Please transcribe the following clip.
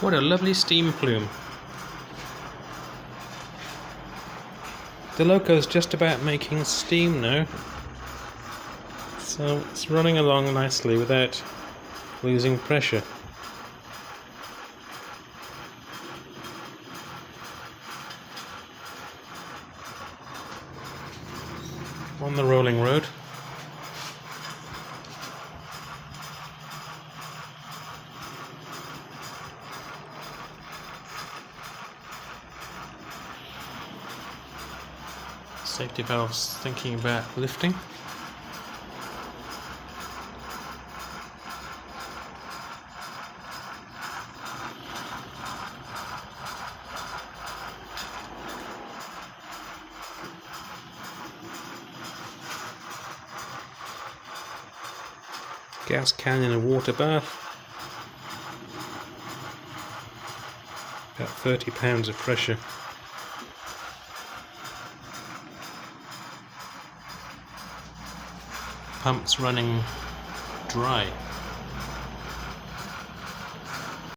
What a lovely steam plume. The loco's just about making steam now, so it's running along nicely without losing pressure. On the rolling road. Safety valves thinking about lifting. Gas can in a water bath. About 30 pounds of pressure. Pumps running dry.